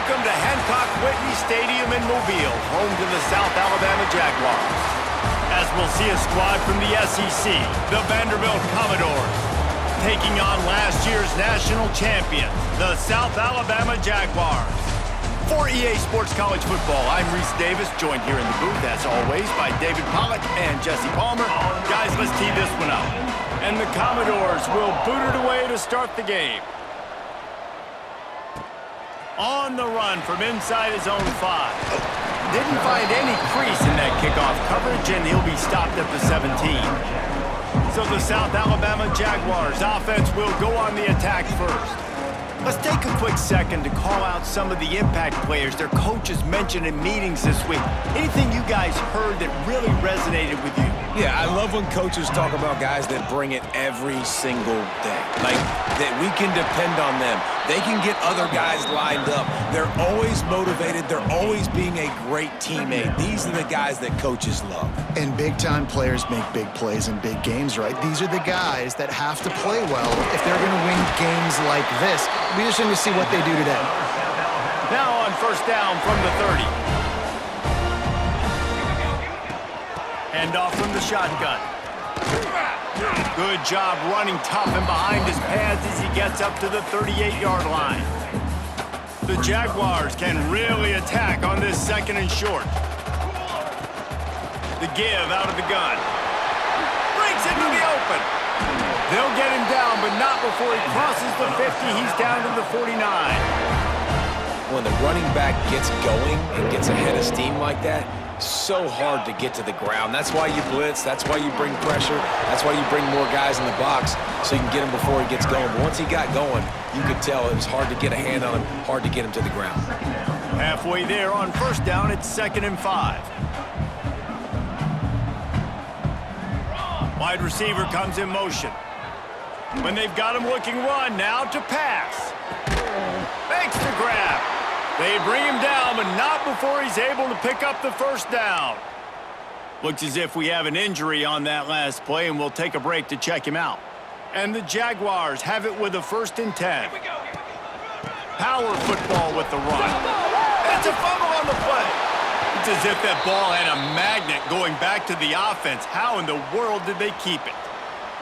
Welcome to Hancock Whitney Stadium in Mobile, home to the South Alabama Jaguars. As we'll see a squad from the SEC, the Vanderbilt Commodores, taking on last year's national champions, the South Alabama Jaguars. For EA Sports College Football, I'm Reese Davis, joined here in the booth, as always, by David Pollack and Jesse Palmer. Guys, let's tee this one up. And the Commodores will boot it away to start the game. On the run from inside his own 5. Didn't find any crease in that kickoff coverage, and he'll be stopped at the 17. So the South Alabama Jaguars offense will go on the attack first. Let's take a quick second to call out some of the impact players their coaches mentioned in meetings this week. Anything you guys heard that really resonated with you? Yeah, I love when coaches talk about guys that bring it every single day. Like, that we can depend on them. They can get other guys lined up. They're always motivated. They're always being a great teammate. These are the guys that coaches love. And big-time players make big plays in big games, right? These are the guys that have to play well if they're going to win games like this. We just need to see what they do today. Now on first down from the 30. Hand off from the shotgun. Good job running tough and behind his pads as he gets up to the 38-yard line. The Jaguars can really attack on this second and short. The give out of the gun. Breaks into the open. They'll get him down, but not before he crosses the 50. He's down to the 49. When the running back gets going and gets ahead of steam like that, so hard to get to the ground. That's why you blitz. That's why you bring pressure. That's why you bring more guys in the box so you can get him before he gets going. But once he got going, you could tell it was hard to get a hand on him, hard to get him to the ground. Halfway there on first down, it's 2nd and 5. Wide receiver comes in motion. When they've got him looking run, now to pass. Makes the grab. They bring him down, but not before he's able to pick up the first down. Looks as if we have an injury on that last play, and we'll take a break to check him out. And the Jaguars have it with a 1st and 10. Power football with the run. That's a fumble on the play. It's as if that ball had a magnet going back to the offense. How in the world did they keep it?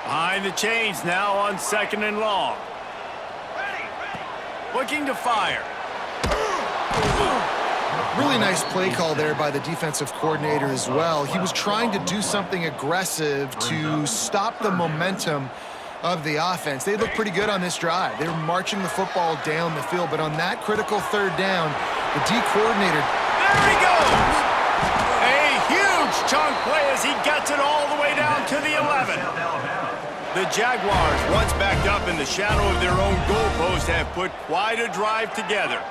Behind the chains now on 2nd and long. Looking to fire. Really nice play call there by the defensive coordinator as well. He was trying to do something aggressive to stop the momentum of the offense. They look pretty good on this drive. They were marching the football down the field, but on that critical 3rd down, the D coordinator... There he goes! A huge chunk play as he gets it all the way down to the 11. The Jaguars, once backed up in the shadow of their own goalpost, have put quite a drive together.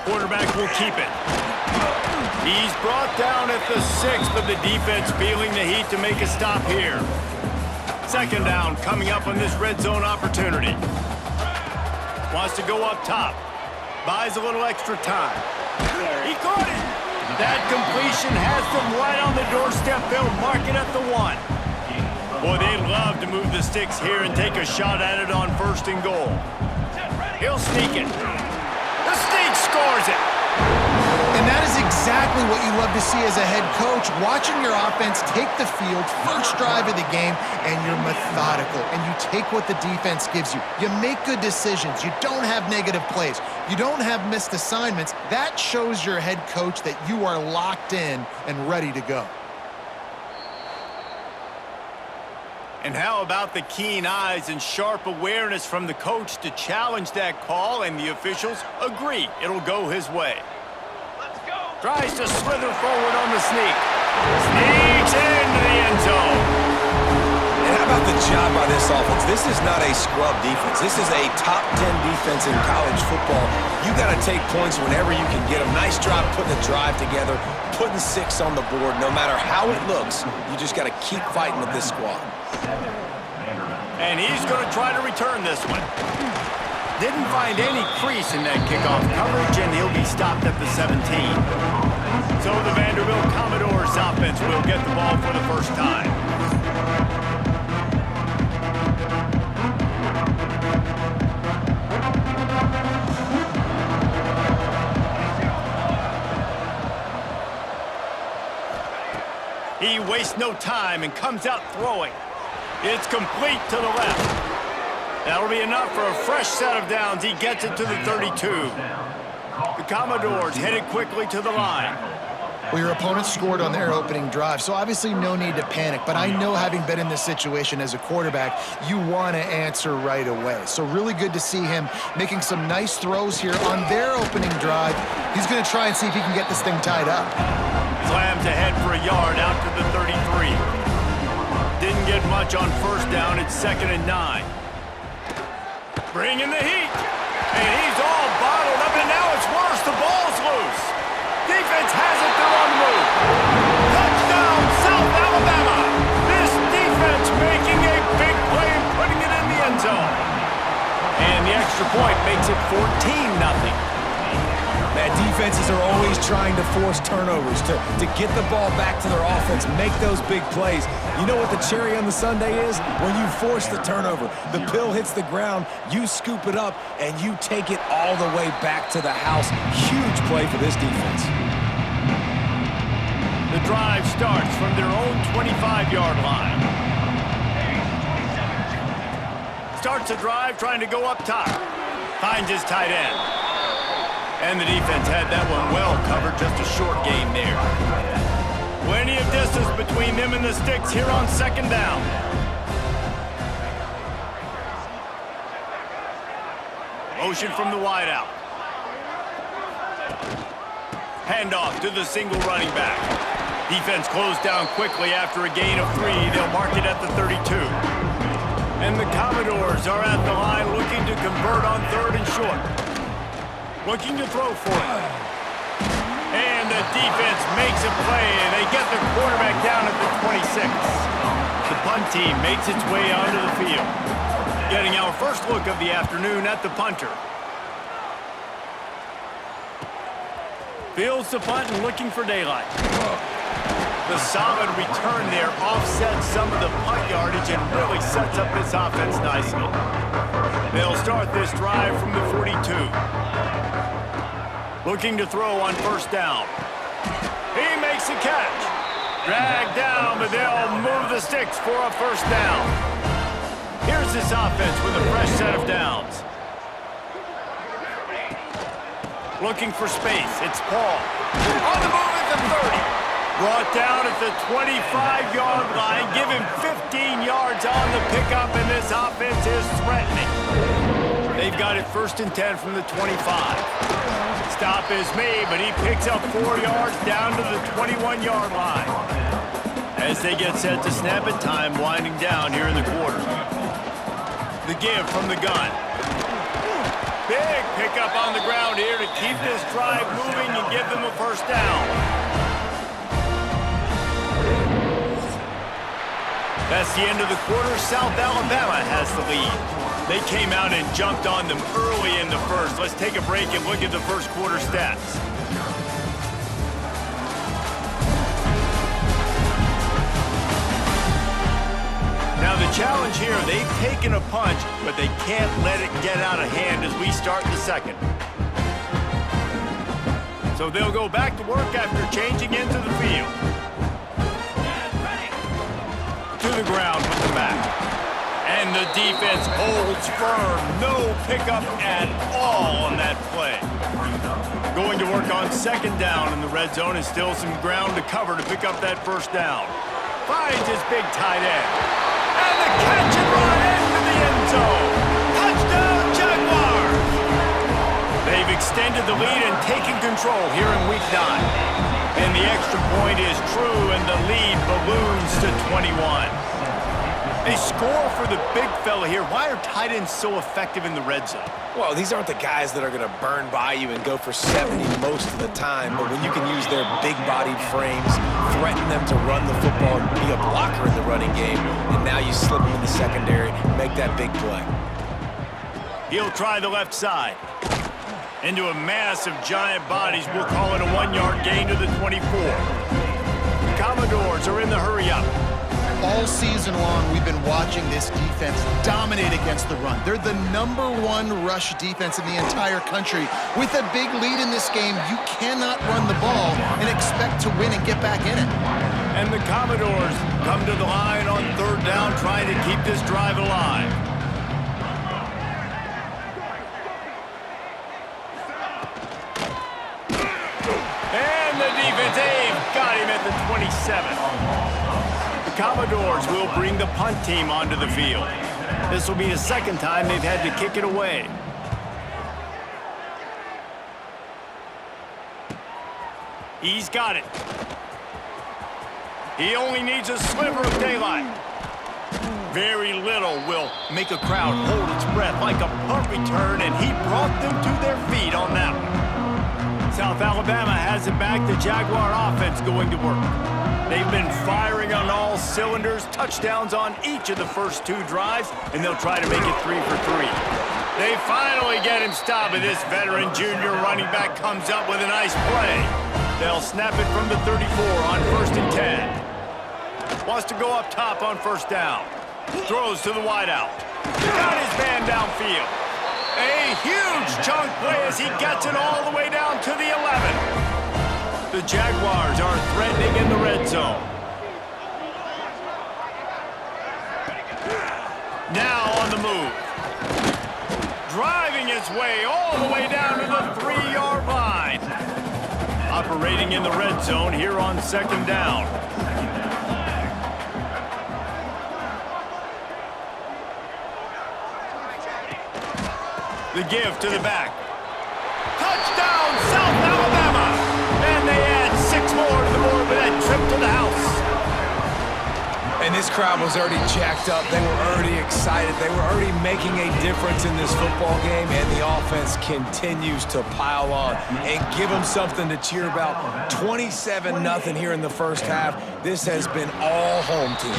Quarterback will keep it. He's brought down at the 6, but the defense feeling the heat to make a stop here. 2nd down coming up on this red zone opportunity. Wants to go up top. Buys a little extra time. He caught it. That completion has them right on the doorstep. They'll mark it at the 1. Boy, they'd love to move the sticks here and take a shot at it on 1st and goal. He'll sneak it. The sneak scores it. And that is exactly what you love to see as a head coach, watching your offense take the field, first drive of the game, and you're methodical, and you take what the defense gives you. You make good decisions. You don't have negative plays. You don't have missed assignments. That shows your head coach that you are locked in and ready to go. And how about the keen eyes and sharp awareness from the coach to challenge that call, and the officials agree it'll go his way. Tries to slither forward on the sneak. Sneaks into the end zone. And how about the job by this offense? This is not a scrub defense. This is a top 10 defense in college football. You got to take points whenever you can get them. Nice job putting the drive together, putting 6 on the board. No matter how it looks, you just got to keep fighting with this squad. And he's going to try to return this one. Didn't find any crease in that kickoff coverage, and he'll be stopped at the 17. So the Vanderbilt Commodores offense will get the ball for the first time. He wastes no time and comes out throwing. It's complete to the left. That'll be enough for a fresh set of downs. He gets it to the 32. The Commodores headed quickly to the line. Well, your opponent scored on their opening drive, so obviously no need to panic. But I know, having been in this situation as a quarterback, you want to answer right away. So really good to see him making some nice throws here on their opening drive. He's going to try and see if he can get this thing tied up. Slams ahead for a yard out to the 33. Didn't get much on first down. It's 2nd and 9. Bring in the heat. And he's all bottled up, and now it's worse. The ball's loose. Defense has it. They're on the move. Touchdown, South Alabama. This defense making a big play and putting it in the end zone. And the extra point makes it 14-0. Man, defenses are always trying to force turnovers, to get the ball back to their offense, make those big plays. You know what the cherry on the sundae is? When you force the turnover, the pill hits the ground, you scoop it up, and you take it all the way back to the house. Huge play for this defense. The drive starts from their own 25-yard line. Starts a drive trying to go up top. Finds his tight end. And the defense had that one well covered, just a short gain there. Plenty of distance between them and the sticks here on 2nd down. Motion from the wideout. Handoff to the single running back. Defense closed down quickly after a gain of 3. They'll mark it at the 32. And the Commodores are at the line looking to convert on 3rd and short. Looking to throw for it. And the defense makes a play, and they get the quarterback down at the 26. The punt team makes its way onto the field. Getting our first look of the afternoon at the punter. Fields the punt and looking for daylight. The solid return there offsets some of the punt yardage and really sets up this offense nicely. They'll start this drive from the 42. Looking to throw on 1st down. He makes a catch. Dragged down, but they'll move the sticks for a 1st down. Here's this offense with a fresh set of downs. Looking for space. It's Paul. On the move at the 30. Brought down at the 25-yard line. Give him 15 yards on the pickup, and this offense is threatening. They've got it 1st and 10 from the 25. Stop is made, but he picks up 4 yards down to the 21-yard line. As they get set to snap it, time winding down here in the quarter. The give from the gun. Big pickup on the ground here to keep this drive moving and give them a 1st down. That's the end of the quarter. South Alabama has the lead. They came out and jumped on them early in the first. Let's take a break and look at the first quarter stats. Now the challenge here, they've taken a punch, but they can't let it get out of hand as we start the 2nd. So they'll go back to work after changing into the field. To the ground with the back. And the defense holds firm. No pickup at all on that play. Going to work on 2nd down in the red zone, and still some ground to cover to pick up that 1st down. Finds his big tight end. And the catch and run into the end zone. Touchdown, Jaguars! They've extended the lead and taken control here in Week 9. And the extra point is true, and the lead balloons to 21. They score for the big fella here. Why are tight ends so effective in the red zone? Well, these aren't the guys that are going to burn by you and go for 70 most of the time, but when you can use their big-bodied frames, threaten them to run the football and be a blocker in the running game, and now you slip them in the secondary, make that big play. He'll try the left side. Into a mass of giant bodies. We'll call it a 1-yard gain to the 24. The Commodores are in the hurry-up. All season long, we've been watching this defense dominate against the run. They're the #1 rush defense in the entire country. With a big lead in this game, you cannot run the ball and expect to win and get back in it. And the Commodores come to the line on 3rd down, trying to keep this drive alive. And the defense, got him at the 27. The Commodores will bring the punt team onto the field. This will be the 2nd time they've had to kick it away. He's got it. He only needs a sliver of daylight. Very little will make a crowd hold its breath like a punt return, and he brought them to their feet on that one. South Alabama has it back. The Jaguar offense going to work. They've been firing on all cylinders, touchdowns on each of the first 2 drives, and they'll try to make it 3 for 3. They finally get him stopped, and this veteran junior running back comes up with a nice play. They'll snap it from the 34 on 1st and 10. Wants to go up top on 1st down. Throws to the wideout. Got his man downfield. A huge chunk play as he gets it all the way down to the 11. The Jaguars are threatening in the red zone. Now on the move. Driving his way all the way down to the 3-yard line. Operating in the red zone here on 2nd down. The give to the back. Touchdown, South Alabama! And they add 6 more to the board with that trip to the house. And this crowd was already jacked up. They were already excited. They were already making a difference in this football game, and the offense continues to pile on and give them something to cheer about. 27-0 here in the first half. This has been all home team.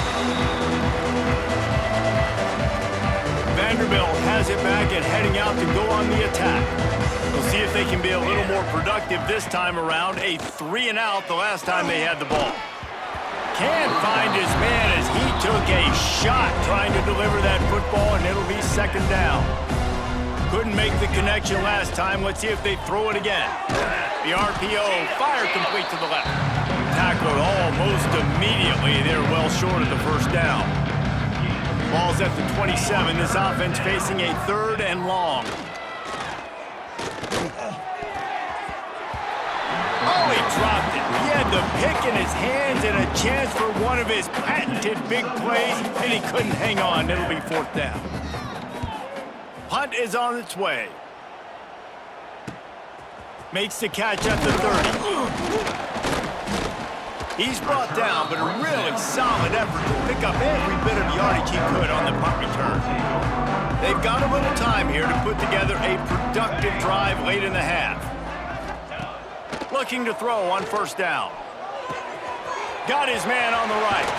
Vanderbilt has it back and heading out to go on the attack. We'll see if they can be a little more productive this time around. A 3-and-out the last time they had the ball. Can't find his man as he took a shot trying to deliver that football, and it'll be 2nd down. Couldn't make the connection last time. Let's see if they throw it again. The RPO, fire complete to the left. Tackled almost immediately. They're well short of the 1st down. Ball's at the 27. This offense facing a 3rd and long. Oh, he dropped it. He had the pick in his hands and a chance for one of his patented big plays, and he couldn't hang on. It'll be 4th down. Punt is on its way. Makes the catch at the 30. He's brought down, but a really solid effort to pick up every bit of yardage he could on the punt return. They've got a little time here to put together a productive drive late in the half. Looking to throw on 1st down. Got his man on the right.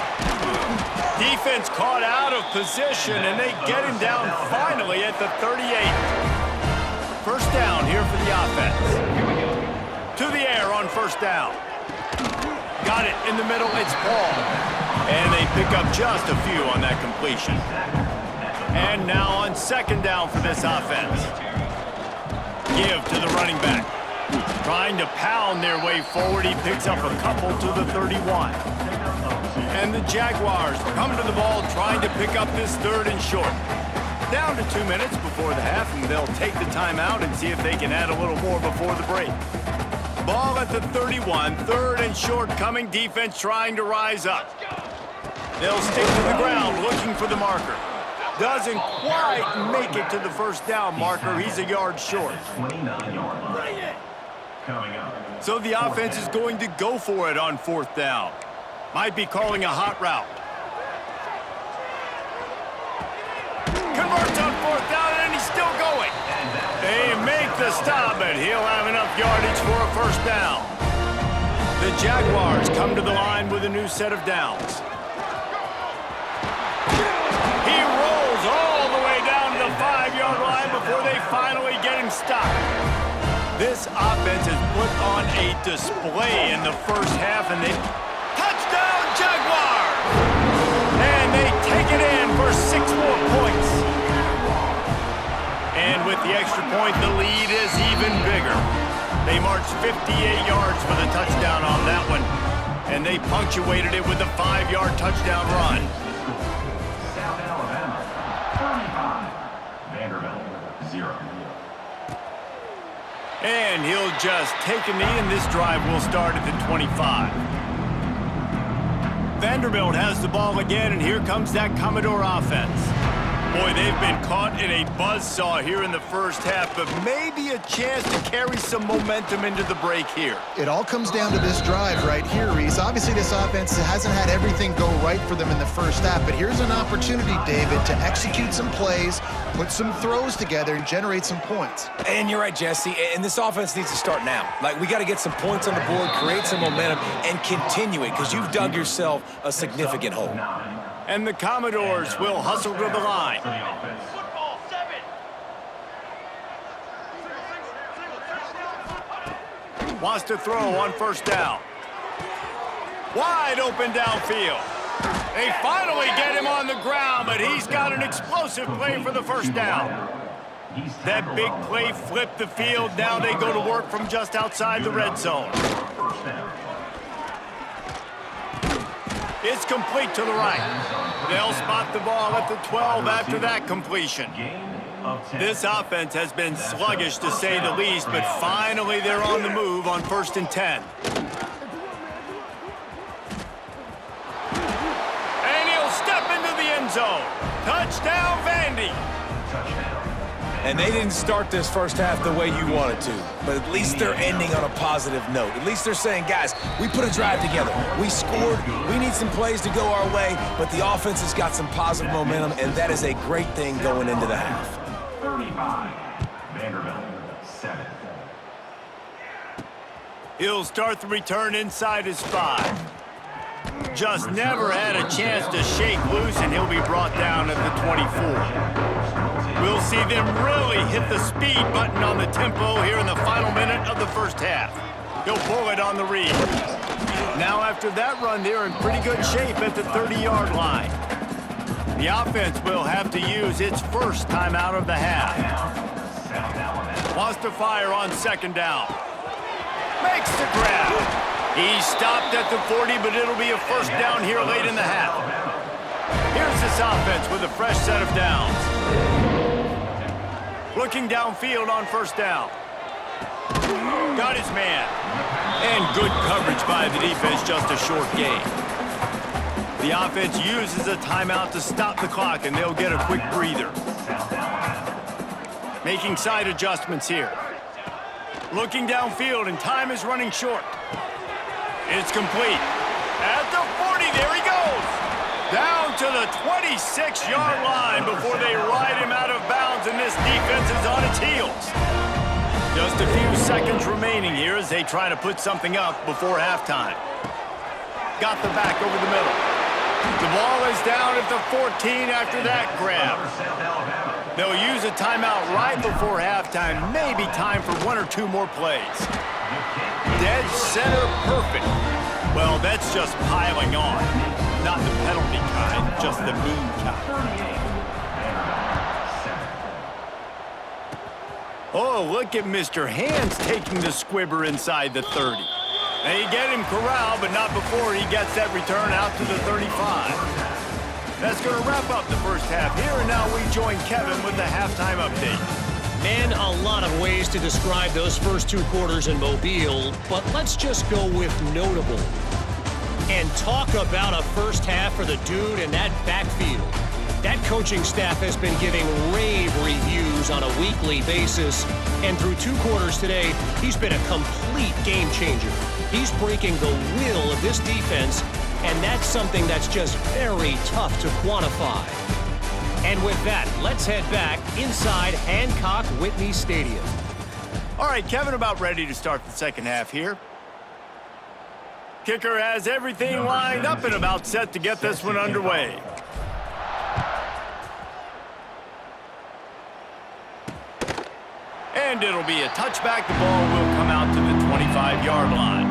Defense caught out of position, and they get him down finally at the 38. 1st down here for the offense. To the air on 1st down. Got it in the middle, it's Paul. And they pick up just a few on that completion. And now on 2nd down for this offense. Give to the running back. Trying to pound their way forward, he picks up a couple to the 31. And the Jaguars come to the ball trying to pick up this 3rd and short. Down to 2 minutes before the half, and they'll take the timeout and see if they can add a little more before the break. Ball at the 31, 3rd and short coming, defense trying to rise up. They'll stick to the ground looking for the marker. Doesn't quite make it to the 1st down marker. He's a yard short. So the offense is going to go for it on 4th down. Might be calling a hot route. Converts on 4th down, and he's still going. They make the stop, but he'll have enough yardage for a 1st down. The Jaguars come to the line with a new set of downs. He rolls all the way down to the 5-yard line before they finally get him stopped. This offense has put on a display in the first half, and they... Touchdown, Jaguars! score 6 more points. And with the extra point, the lead is even bigger. They marched 58 yards for the touchdown on that one, and they punctuated it with a 5-yard touchdown run. South Alabama, 35. Vanderbilt, 0. And he'll just take a knee, and this drive will start at the 25. Vanderbilt has the ball again, and here comes that Commodore offense. Boy, they've been caught in a buzzsaw here in the first half, but maybe a chance to carry some momentum into the break here. It all comes down to this drive right here, Reese. Obviously, this offense hasn't had everything go right for them in the first half, but here's an opportunity, David, to execute some plays, put some throws together, and generate some points. And you're right, Jesse, and this offense needs to start now. Like, we got to get some points on the board, create some momentum, and continue it, because you've dug yourself a significant hole. And the Commodores will hustle to the line. Wants to throw on first down. Wide open downfield. They finally get him on the ground, but he's got an explosive play for the first down. That big play flipped the field. Now they go to work from just outside the red zone. It's complete to the right. They'll spot the ball at the 12 after that completion. This offense has been sluggish to say the least, but finally they're on the move on 1st and 10. And he'll step into the end zone. Touchdown, Vandy. And they didn't start this first half the way you wanted to, but at least they're ending on a positive note. At least they're saying, guys, we put a drive together. We scored. We need some plays to go our way, but the offense has got some positive momentum, and that is a great thing going into the half. 35. Vanderbilt, 7. He'll start the return inside his 5. Just never had a chance to shake loose, and he'll be brought down at the 24. We'll see them really hit the speed button on the tempo here in the final minute of the first half. He'll pull it on the read. Now after that run, they're in pretty good shape at the 30-yard line. The offense will have to use its first timeout of the half. Wants to fire on 2nd down. Makes the grab. He stopped at the 40, but it'll be a first down here late in the half. Here's this offense with a fresh set of downs. Looking downfield on 1st down. Got his man. And good coverage by the defense, just a short gain. The offense uses a timeout to stop the clock, and they'll get a quick breather. Making side adjustments here. Looking downfield, and time is running short. It's complete. At the 40, there he goes. Down to the 26-yard line before they ride him out of bounds, and this defense is on its heels. Just a few seconds remaining here as they try to put something up before halftime. Got the back over the middle. The ball is down at the 14 after that grab. They'll use a timeout right before halftime, maybe time for 1 or 2 more plays. Dead center perfect. Well, that's just piling on. Not the penalty kind, just the mean kind. Oh, look at Mr. Hands taking the squibber inside the 30. They get him corralled, but not before he gets that return out to the 35. That's going to wrap up the first half here, and now we join Kevin with the halftime update. Man, a lot of ways to describe those first 2 quarters in Mobile, but let's just go with notable. And talk about a first half for the dude in that backfield. That coaching staff has been giving rave reviews on a weekly basis, and through 2 quarters today, he's been a complete game changer. He's breaking the will of this defense, and that's something that's just very tough to quantify. And with that, let's head back inside Hancock Whitney Stadium. All right, Kevin, about ready to start the second half here. Kicker has everything lined up and about set to get this one underway. And it'll be a touchback. The ball will come out to the 25-yard line.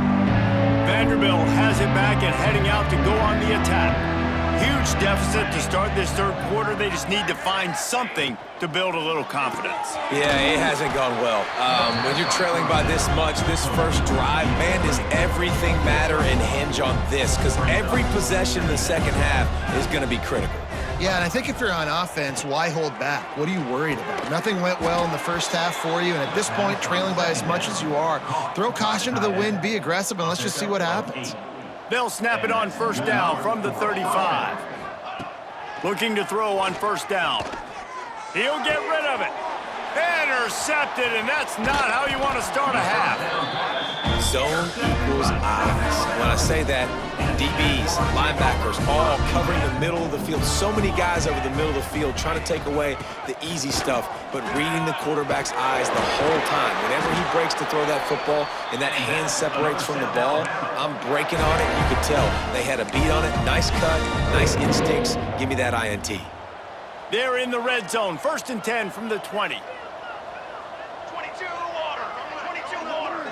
Vanderbilt has it back and heading out to go on the attack. Huge deficit to start this third quarter. They just need to find something to build a little confidence. Yeah, it hasn't gone well. When you're trailing by this much, this first drive, man, does everything matter and hinge on this? Because every possession in the second half is going to be critical. Yeah, and I think if you're on offense, why hold back? What are you worried about? Nothing went well in the first half for you, and at this point, trailing by as much as you are, throw caution to the wind, be aggressive, and let's just see what happens. They'll snap it on first down from the 35. Looking to throw on first down. He'll get rid of it. Intercepted, and that's not how you want to start a half. Zone equals eyes. When I say that, DBs, linebackers, all covering the middle of the field. So many guys over the middle of the field trying to take away the easy stuff, but reading the quarterback's eyes the whole time. Whenever he breaks to throw that football and that hand separates from the ball, I'm breaking on it. You could tell they had a beat on it. Nice cut, nice instincts. Give me that INT. They're in the red zone. 1st and 10 from the 20. 22 water. 22 water.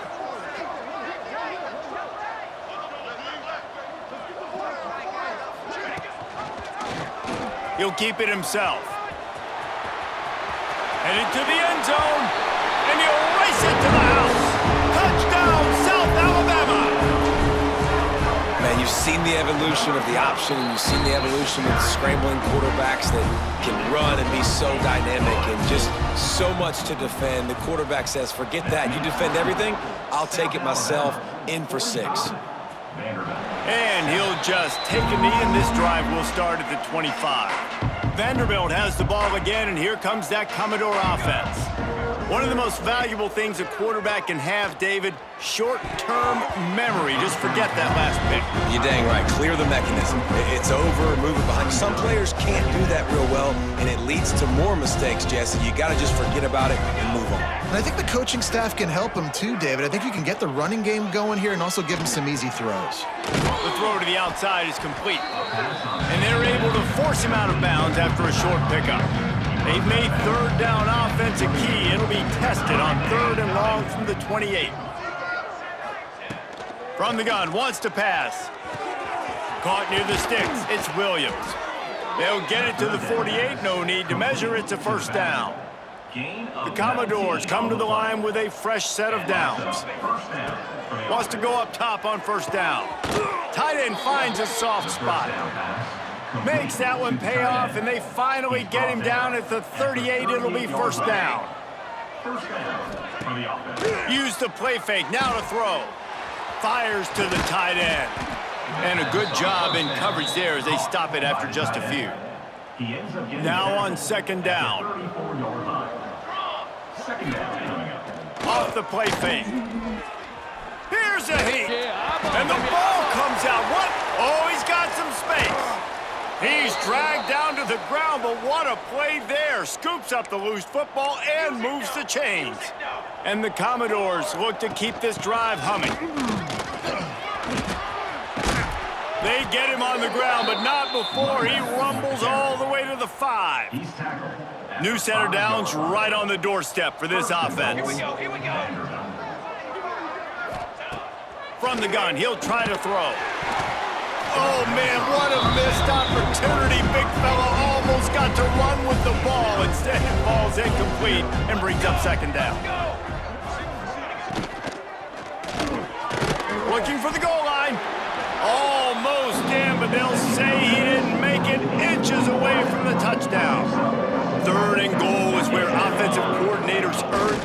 He'll keep it himself. Headed to the end zone, and he'll race it to the house. Touchdown, South Alabama. Man, you've seen the evolution of the option, and you've seen the evolution of the scrambling quarterbacks that can run and be so dynamic and just so much to defend. The quarterback says, forget that. You defend everything, I'll take it myself. In for 6. And he'll just take a knee, and this drive will start at the 25. Vanderbilt has the ball again, and here comes that Commodore offense. One of the most valuable things a quarterback can have, David, short-term memory. Just forget that last pick. You're dang right. Clear the mechanism. It's over, move it behind. Some players can't do that real well, and it leads to more mistakes, Jesse. You got to just forget about it and move on. And I think the coaching staff can help him too, David. I think you can get the running game going here and also give him some easy throws. The throw to the outside is complete. And they're able to force him out of bounds after a short pickup. They've made third down offense a key. It'll be tested on 3rd and long from the 28. From the gun, wants to pass. Caught near the sticks. It's Williams. They'll get it to the 48. No need to measure. It's a first down. The Commodores come to the line with a fresh set of downs. Wants to go up top on first down. Tight end finds a soft spot. Makes that one pay off, and they finally get him down at the 38. It'll be first down. Use the play fake. Now to throw. Fires to the tight end. And a good job in coverage there as they stop it after just a few. Now on 2nd down. Off the play fake. Here's a heat. And the ball comes out. What? Oh, he's got some space. He's dragged down to the ground, but what a play there. Scoops up the loose football and moves the chains. And the Commodores look to keep this drive humming. They get him on the ground, but not before he rumbles all the way to the 5. New center downs right on the doorstep for this offense. Here we go. From the gun, he'll try to throw. Oh, man, what a missed opportunity. Big fella almost got to run with the ball. Instead, it falls incomplete and brings up 2nd down. Looking for the goal line. Almost in, but they'll say he didn't make it. Inches away from the touchdown. 3rd and goal is where offensive coordinators earn.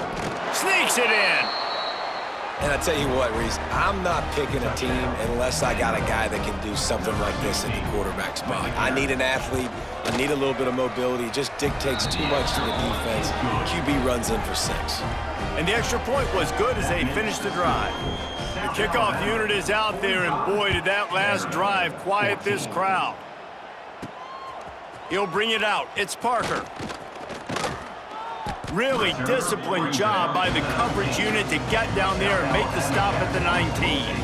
Sneaks it in. And I tell you what, Reese, I'm not picking a team unless I got a guy that can do something like this at the quarterback spot. I need an athlete. I need a little bit of mobility. It just dictates too much to the defense. QB runs in for 6. And the extra point was good as they finished the drive. The kickoff unit is out there, and boy, did that last drive quiet this crowd. He'll bring it out. It's Parker. Really disciplined job by the coverage unit to get down there and make the stop at the 19.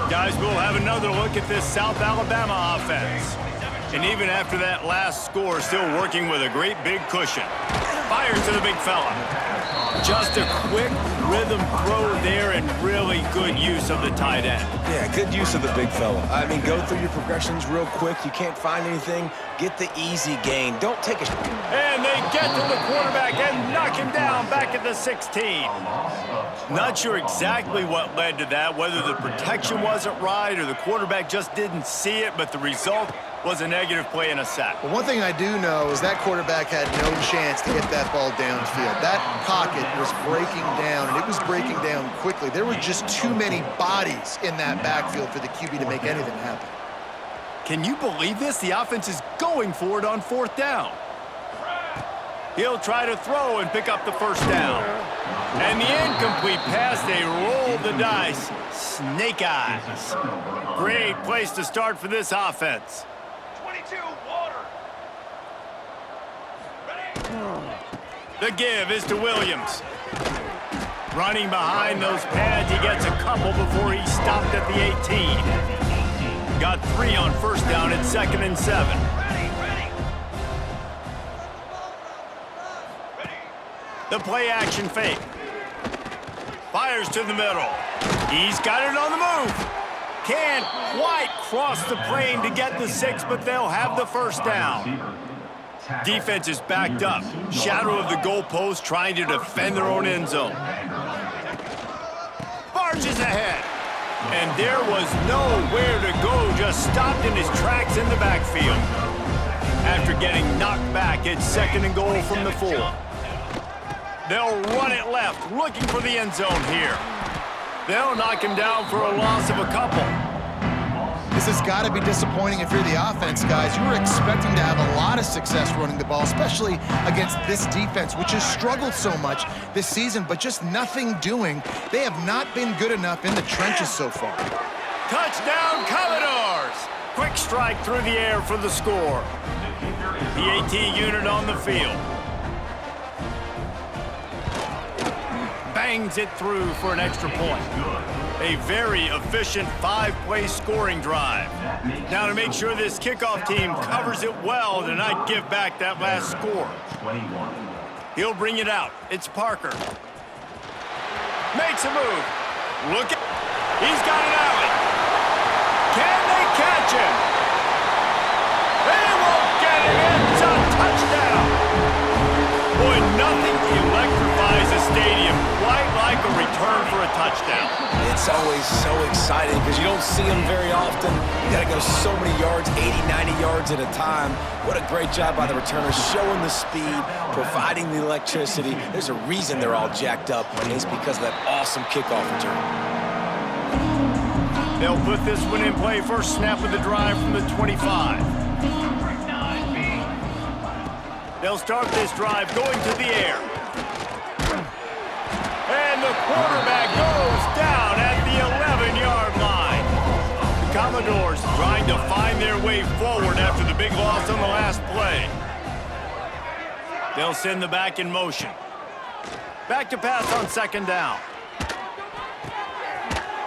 Guys, we'll have another look at this South Alabama offense. And even after that last score, still working with a great big cushion. Fires to the big fella. Just a quick rhythm throw there and really good use of the tight end. Yeah, good use of the big fella. I mean, go through your progressions real quick. You can't find anything, get the easy gain. Don't take a... And they get to the quarterback and knock him down back at the 16. Not sure exactly what led to that, whether the protection wasn't right or the quarterback just didn't see it, but the result was a negative play and a sack. But one thing I do know is that quarterback had no chance to get that ball downfield. That pocket was breaking down, and it was breaking down quickly. There were just too many bodies in that backfield for the QB to make anything happen. Can you believe this? The offense is going for it on 4th down. He'll try to throw and pick up the first down. And the incomplete pass, they roll the dice. Snake eyes. Great place to start for this offense. 22, water. Ready? The give is to Williams. Running behind those pads, he gets a couple before he stopped at the 18. Got 3 on first down at 2nd and 7. The play action fake. Fires to the middle. He's got it on the move. Can't quite cross the plane to get the 6, but they'll have the first down. Defense is backed up. Shadow of the goalpost trying to defend their own end zone. Barges ahead. And there was nowhere to go, just stopped in his tracks in the backfield. After getting knocked back, it's 2nd and goal from the 4. They'll run it left, looking for the end zone here. They'll knock him down for a loss of a couple. This has got to be disappointing if you're the offense, guys. You were expecting to have a lot of success running the ball, especially against this defense, which has struggled so much this season, but just nothing doing. They have not been good enough in the trenches so far. Touchdown, Commodores! Quick strike through the air for the score. The AT unit on the field. Bangs it through for an extra point. A very efficient 5-play scoring drive. Now to make sure this kickoff team covers it well to not give back that last score. He'll bring it out. It's Parker. Makes a move. Look at... He's got an alley. Can they catch him? They won't get him. It's a touchdown. Boy, nothing electrifies a stadium quite like a return for a touchdown. It's always so exciting because you don't see them very often. You got to go so many yards, 80, 90 yards at a time. What a great job by the returners, showing the speed, providing the electricity. There's a reason they're all jacked up, and it's because of that awesome kickoff return. They'll put this one in play. First snap of the drive from the 25. They'll start this drive going to the air. And the quarterback goes down at the 11-yard line. The Commodores trying to find their way forward after the big loss on the last play. They'll send the back in motion. Back to pass on 2nd down.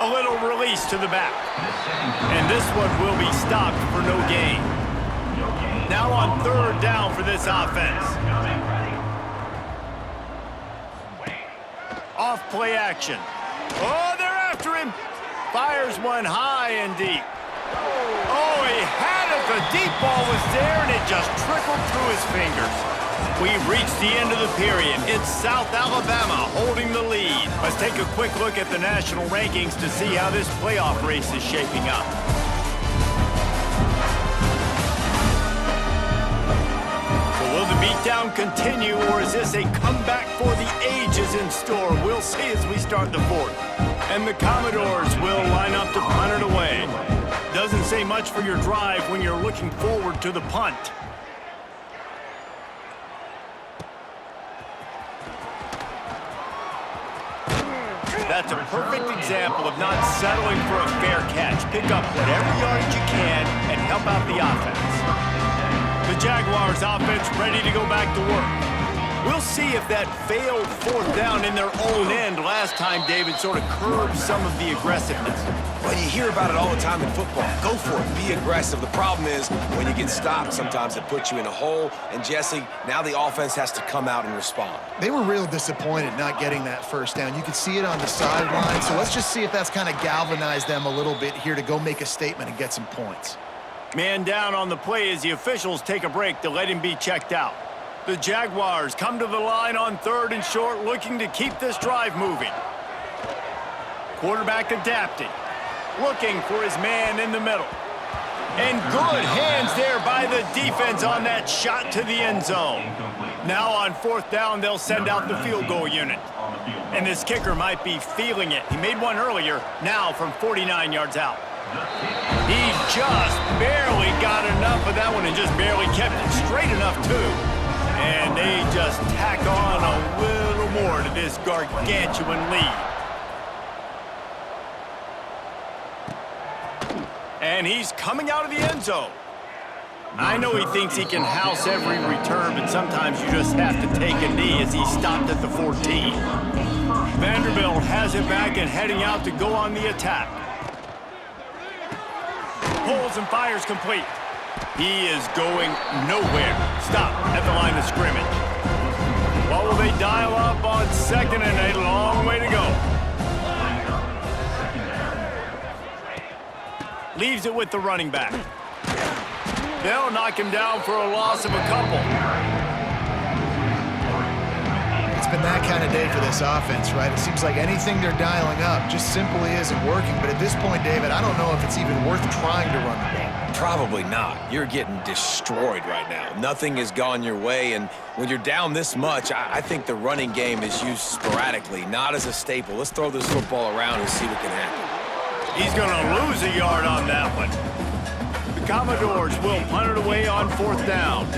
A little release to the back. And this one will be stopped for no gain. Now on 3rd down for this offense. Off play action. Oh, they're after him. Fires one high and deep. Oh, he had it. The deep ball was there, and it just trickled through his fingers. We've reached the end of the period. It's South Alabama holding the lead. Let's take a quick look at the national rankings to see how this playoff race is shaping up. Will the beatdown continue, or is this a comeback for the ages in store? We'll see as we start the 4th. And the Commodores will line up to punt it away. Doesn't say much for your drive when you're looking forward to the punt. That's a perfect example of not settling for a fair catch. Pick up whatever yardage you can and help out the offense. The Jaguars offense ready to go back to work. We'll see if that failed 4th down in their own end last time, David, sort of curbed some of the aggressiveness. Well, you hear about it all the time in football. Go for it. Be aggressive. The problem is when you get stopped, sometimes it puts you in a hole. And, Jesse, now the offense has to come out and respond. They were real disappointed not getting that first down. You could see it on the sideline. So let's just see if that's kind of galvanized them a little bit here to go make a statement and get some points. Man down on the play as the officials take a break to let him be checked out. The Jaguars come to the line on 3rd and short, looking to keep this drive moving. Quarterback adapting, looking for his man in the middle. And good hands there by the defense on that shot to the end zone. Now on 4th down, they'll send out the field goal unit. And this kicker might be feeling it. He made one earlier, now from 49 yards out. He just barely got enough of that one and just barely kept it straight enough, too. And they just tack on a little more to this gargantuan lead. And he's coming out of the end zone. I know he thinks he can house every return, but sometimes you just have to take a knee as he stopped at the 14. Vanderbilt has it back and heading out to go on the attack. Pulls and fires complete. He is going nowhere. Stop at the line of scrimmage. What will they dial up on 2nd and a long way to go? Leaves it with the running back. They'll knock him down for a loss of a couple. It's been that kind of day for this offense, right? It seems like anything they're dialing up just simply isn't working. But at this point, David, I don't know if it's even worth trying to run the ball. Probably not. You're getting destroyed right now. Nothing has gone your way, and when you're down this much, I think the running game is used sporadically, not as a staple. Let's throw this football around and see what can happen. He's going to lose a yard on that one. The Commodores will punt it away on 4th down.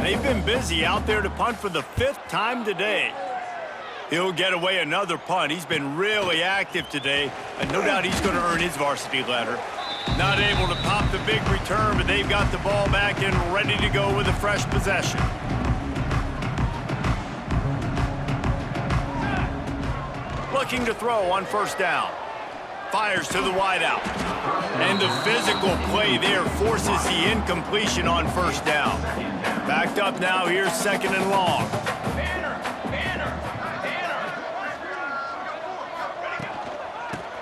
They've been busy out there to punt for the 5th time today. He'll get away another punt. He's been really active today, and no doubt he's going to earn his varsity letter. Not able to pop the big return, but they've got the ball back and ready to go with a fresh possession. Looking to throw on 1st down. Fires to the wideout. And the physical play there forces the incompletion on 1st down. Backed up now, here's 2nd and long.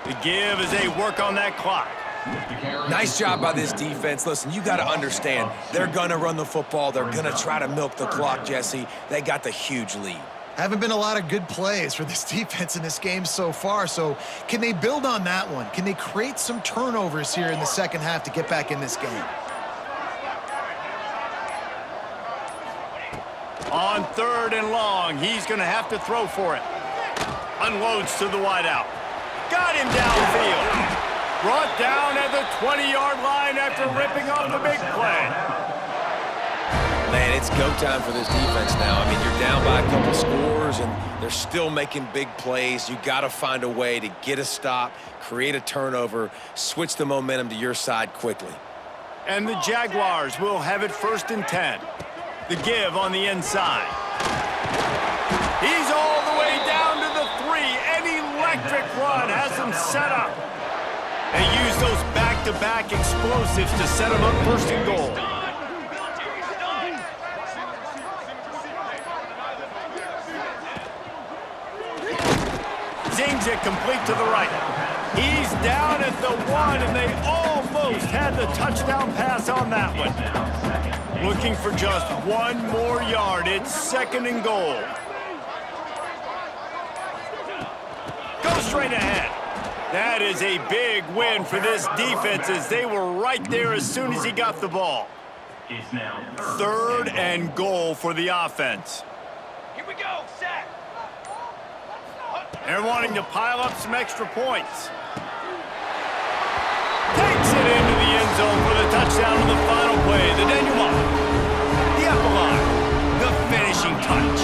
The give as they work on that clock. Nice job by this defense. Listen, you got to understand, they're going to run the football. They're going to try to milk the clock, Jesse. They got the huge lead. Haven't been a lot of good plays for this defense in this game so far, so can they build on that one? Can they create some turnovers here in the second half to get back in this game? On 3rd and long, he's going to have to throw for it. Unloads to the wideout. Got him downfield. Brought down at the 20-yard line after ripping off the big play. Man, it's go time for this defense now. I mean, you're down by a couple scores, and they're still making big plays. You got to find a way to get a stop, create a turnover, switch the momentum to your side quickly. And the Jaguars will have it 1st and 10. The give on the inside. He's all the way down to the 3. An electric run has him set up. They use those back-to-back explosives to set him up 1st and goal. Zings it complete to the right. He's down at the 1, and they almost had the touchdown pass on that one. Looking for just 1 more yard. It's 2nd and goal. Go straight ahead. That is a big win for this defense as they were right there as soon as he got the ball. 3rd and goal for the offense. Here we go, set. They're wanting to pile up some extra points. Takes it into the end zone for the touchdown on the final play. The denouement, the epilogue, the finishing touch.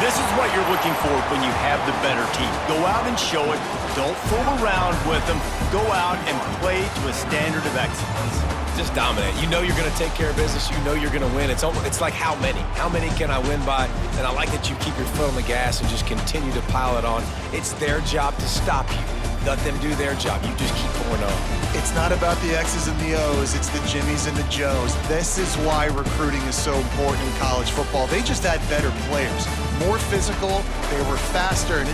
This is what you're looking for when you have the better team. Go out and show it. Don't fool around with them. Go out and play to a standard of excellence. Just dominate. You know you're going to take care of business. You know you're going to win. It's like how many? How many can I win by? And I like that you keep your foot on the gas and just continue to pile it on. It's their job to stop you. Let them do their job. You just keep pouring on. It's not about the X's and the O's. It's the Jimmies and the Joes. This is why recruiting is so important in college football. They just had better players, more physical. They were faster. And